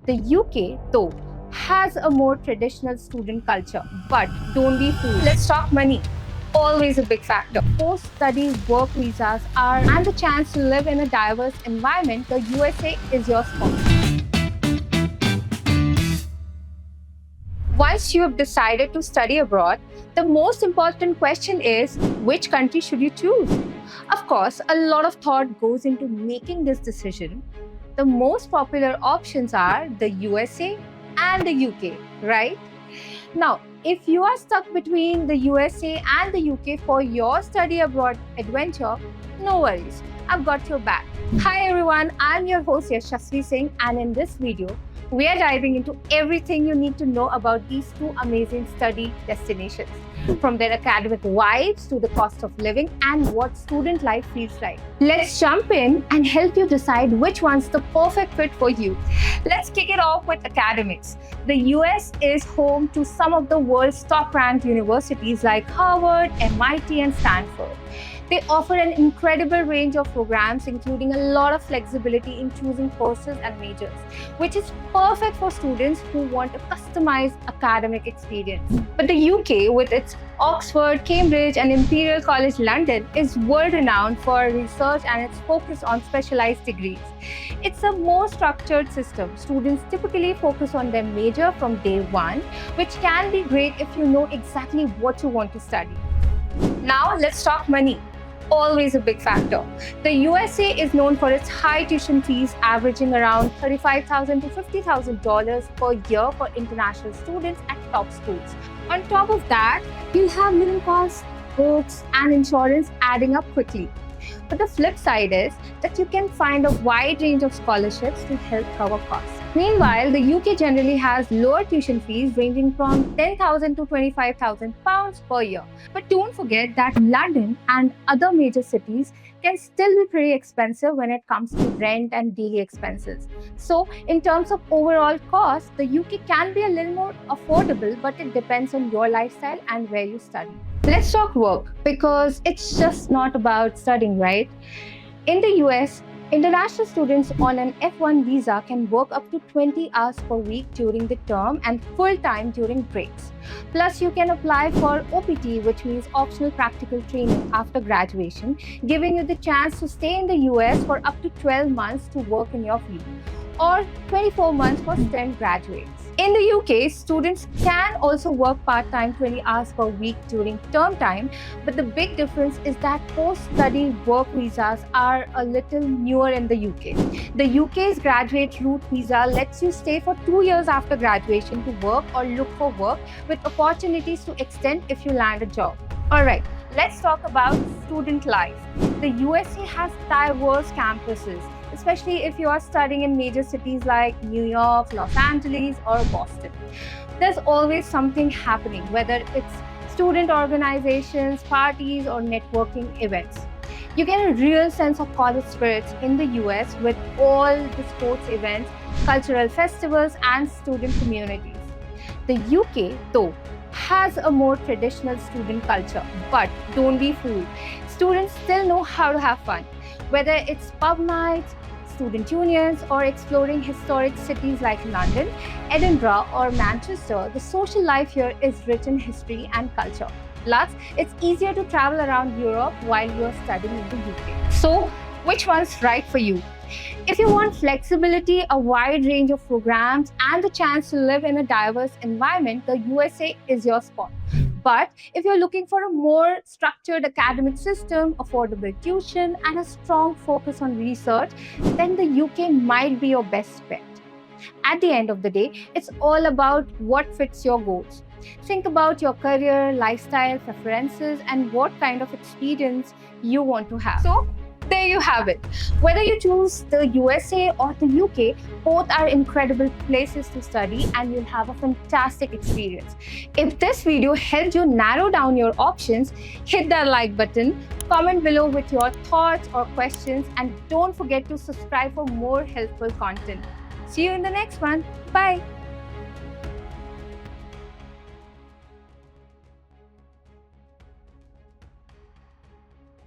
The UK, though, has a more traditional student culture, but don't be fooled. Let's talk money. Always a big factor. Post-study work visas are, and the chance to live in a diverse environment, the USA is your spot. Once you have decided to study abroad, the most important question is, which country should you choose? Of course, a lot of thought goes into making this decision. The most popular options are the USA and the UK, right? Now, if you are stuck between the USA and the UK for your study abroad adventure, no worries, I've got your back. Hi everyone, I'm your host Yashasvi Singh, and in this video, we are diving into everything you need to know about these two amazing study destinations, from their academic vibes to the cost of living and what student life feels like. Let's jump in and help you decide which one's the perfect fit for you. Let's kick it off with academics. The US is home to some of the world's top-ranked universities like Harvard, MIT, and Stanford. They offer an incredible range of programs, including a lot of flexibility in choosing courses and majors, which is perfect for students who want a customized academic experience. But the UK, with its Oxford, Cambridge, and Imperial College London, is world-renowned for research and its focus on specialized degrees. It's a more structured system. Students typically focus on their major from day one, which can be great if you know exactly what you want to study. Now, let's talk money. Always a big factor. The USA is known for its high tuition fees, averaging around $35,000 to $50,000 per year for international students at top schools. On top of that, you'll have living costs, books, and insurance adding up quickly. But the flip side is that you can find a wide range of scholarships to help cover costs. Meanwhile, the UK generally has lower tuition fees ranging from £10,000 to £25,000 per year. But don't forget that London and other major cities can still be pretty expensive when it comes to rent and daily expenses. So, in terms of overall cost, the UK can be a little more affordable, but it depends on your lifestyle and where you study. Let's talk work, because it's just not about studying, right? In the US, international students on an F1 visa can work up to 20 hours per week during the term and full-time during breaks. Plus, you can apply for OPT, which means optional practical training after graduation, giving you the chance to stay in the US for up to 12 months to work in your field, or 24 months for STEM graduates. In the UK, students can also work part-time 20 hours per week during term time, but the big difference is that post-study work visas are a little newer in the UK. The UK's graduate route visa lets you stay for 2 years after graduation to work or look for work, with opportunities to extend if you land a job. Alright, let's talk about student life. The USA has diverse campuses, especially if you are studying in major cities like New York, Los Angeles, or Boston. There's always something happening, whether it's student organizations, parties, or networking events. You get a real sense of college spirits in the US with all the sports events, cultural festivals, and student communities. The UK, though, has a more traditional student culture, but don't be fooled. Students still know how to have fun, whether it's pub nights, student unions, or exploring historic cities like London, Edinburgh, or Manchester. The social life here is rich in history and culture. Plus, it's easier to travel around Europe while you're studying in the UK. So, which one's right for you? If you want flexibility, a wide range of programs, and the chance to live in a diverse environment, the USA is your spot. But if you're looking for a more structured academic system, affordable tuition, and a strong focus on research, then the UK might be your best bet. At the end of the day, it's all about what fits your goals. Think about your career, lifestyle, preferences, and what kind of experience you want to have. So, there you have it. Whether you choose the USA or the UK, both are incredible places to study, and you'll have a fantastic experience. If this video helped you narrow down your options, hit that like button, comment below with your thoughts or questions, and don't forget to subscribe for more helpful content. See you in the next one. Bye.